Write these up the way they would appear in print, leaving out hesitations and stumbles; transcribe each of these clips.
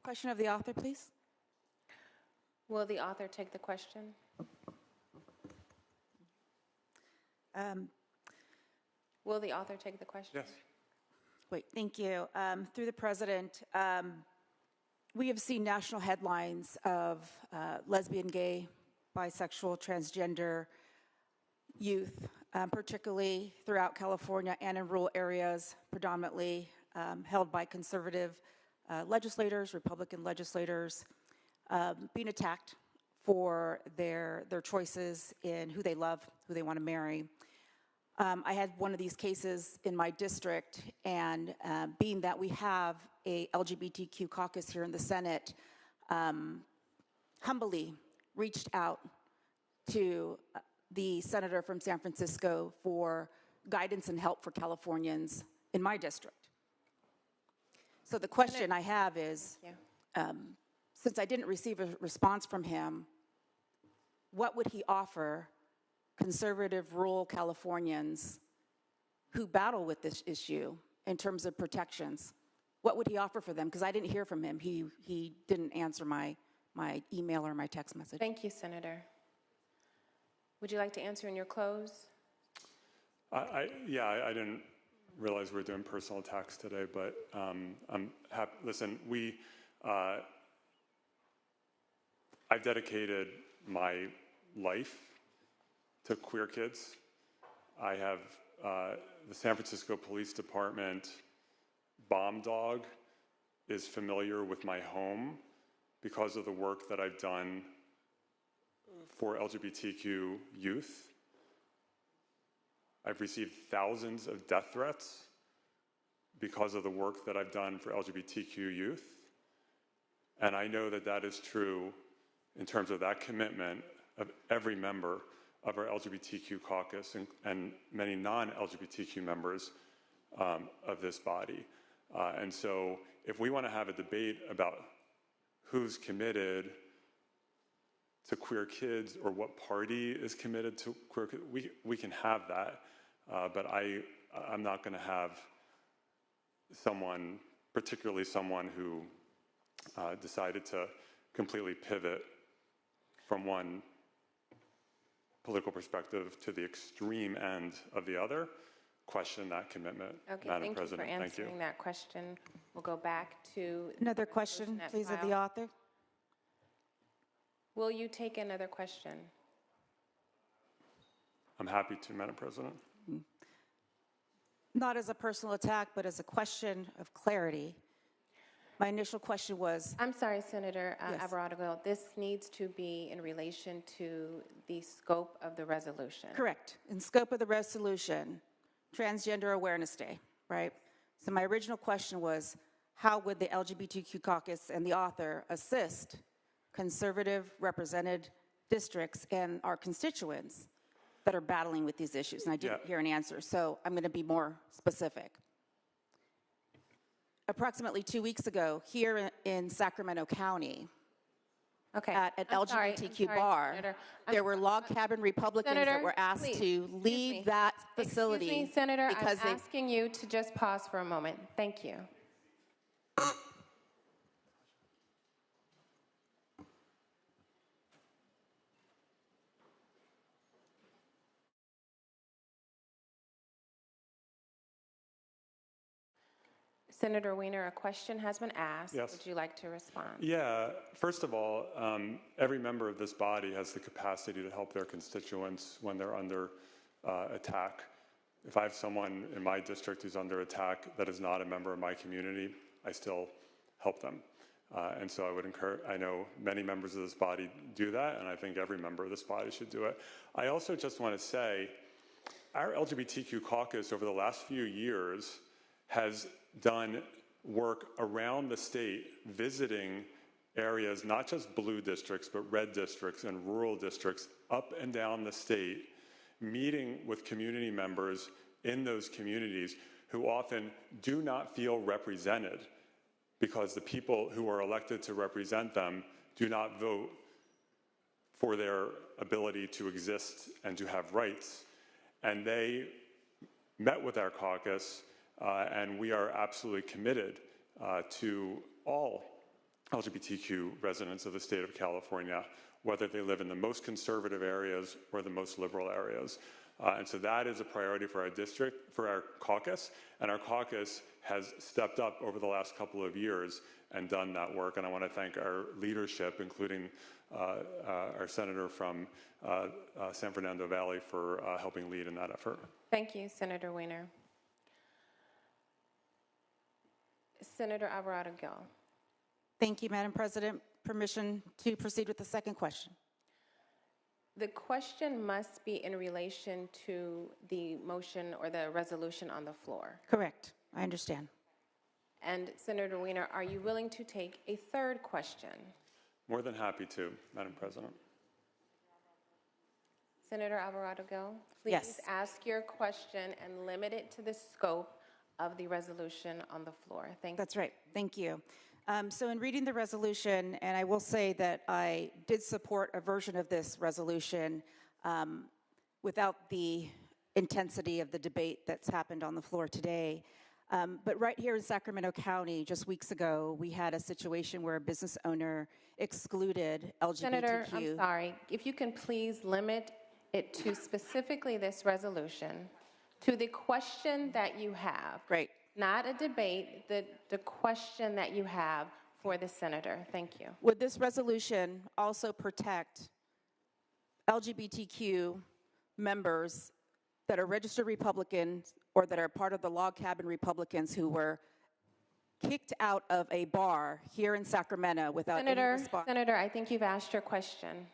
Question of the author, please. Will the author take the question? Will the author take the question? Yes. Wait, thank you. Through the president, we have seen national headlines of lesbian, gay, bisexual, transgender youth, particularly throughout California and in rural areas, predominantly held by conservative legislators, Republican legislators, being attacked for their choices in who they love, who they want to marry. I had one of these cases in my district, and being that we have a LGBTQ caucus here in the Senate, humbly reached out to the senator from San Francisco for guidance and help for Californians in my district. So the question I have is, since I didn't receive a response from him, what would he offer conservative rural Californians who battle with this issue in terms of protections? What would he offer for them? Because I didn't hear from him. He didn't answer my email or my text message. Thank you, Senator. Would you like to answer in your close? I didn't realize we were doing personal attacks today, but I'm happy. Listen, I've dedicated my life to queer kids. I have the San Francisco Police Department bomb dog is familiar with my home because of the work that I've done for LGBTQ youth. I've received thousands of death threats because of the work that I've done for LGBTQ youth. And I know that that is true in terms of that commitment of every member of our LGBTQ caucus and many non-LGBTQ members of this body. And so if we want to have a debate about who's committed to queer kids or what party is committed to queer kids, we can have that. But I'm not going to have someone, particularly someone who decided to completely pivot from one political perspective to the extreme end of the other, question that commitment. Okay, Madam thank President. you for answering that question. We'll go back to Another question, please, of the author. Will you take another question? I'm happy to, Madam President. Not as a personal attack, but as a question of clarity. My initial question was... I'm sorry, Senator Yes. Alvarado-Gil. This needs to be in relation to the scope of the resolution. Correct. In scope of the resolution, Transgender Awareness Day, right? So my original question was, how would the LGBTQ caucus and the author assist conservative represented districts and our constituents that are battling with these issues? And I didn't hear an answer, so I'm going to be more specific. Approximately 2 weeks ago, here in Sacramento County, at an LGBTQ bar, Senator. there were log cabin Republicans Senator, that were asked please, to leave that facility. Excuse me, Senator, because I'm asking you to just pause for a moment. Thank you. Senator Weiner, a question has been asked. Yes. Would you like to respond? Yeah, first of all, every member of this body has the capacity to help their constituents when they're under attack. If I have someone in my district who's under attack that is not a member of my community, I still help them. And so I would encourage, I know many members of this body do that, and I think every member of this body should do it. I also just want to say, our LGBTQ caucus over the last few years has done work around the state, visiting areas, not just blue districts, but red districts and rural districts up and down the state, meeting with community members in those communities who often do not feel represented because the people who are elected to represent them do not vote for their ability to exist and to have rights. And they met with our caucus, and we are absolutely committed to all LGBTQ residents of the state of California, whether they live in the most conservative areas or the most liberal areas. And so that is a priority for our district, for our caucus, and our caucus has stepped up over the last couple of years and done that work. And I want to thank our leadership, including our senator from San Fernando Valley, for helping lead in that effort. Thank you, Senator Weiner. Senator Alvarado-Gil. Thank you, Madam President. Permission to proceed with the second question. The question must be in relation to the motion or the resolution on the floor. Correct. I understand. And Senator Weiner, are you willing to take a third question? More than happy to, Madam President. Senator Alvarado-Gil, please Yes. ask your question and limit it to the scope of the resolution on the floor. Thank you. That's right. Thank you. So in reading the resolution, and I will say that I did support a version of this resolution without the intensity of the debate that's happened on the floor today. But right here in Sacramento County, just weeks ago, we had a situation where a business owner excluded LGBTQ. Senator, I'm sorry. If you can please limit it to specifically this resolution, to the question that you have. Great. Not a debate, the question that you have for the senator. Thank you. Would this resolution also protect LGBTQ members that are registered Republicans or that are part of the log cabin Republicans who were kicked out of a bar here in Sacramento without any response? Senator, I think you've asked your question.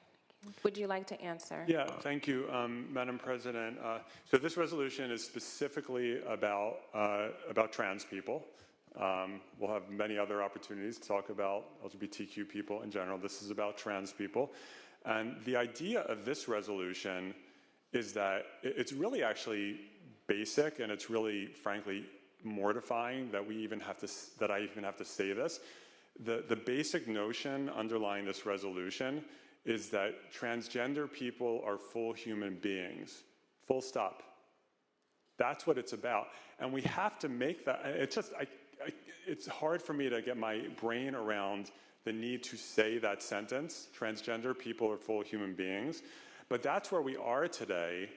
Would you like to answer? Yeah, thank you, Madam President. So this resolution is specifically about trans people. We'll have many other opportunities to talk about LGBTQ people in general. This is about trans people. And the idea of this resolution is that it's really actually basic, and it's really, frankly, mortifying that I even have to say this. The basic notion underlying this resolution is that transgender people are full human beings, full stop. That's what it's about. And we have to make that, it's hard for me to get my brain around the need to say that sentence, transgender people are full human beings. But that's where we are today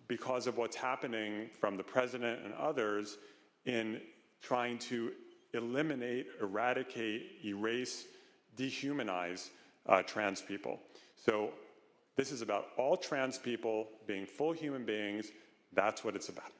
because of what's happening from the president and others in trying to eliminate, eradicate, erase, dehumanize trans people. So this is about all trans people being full human beings. That's what it's about.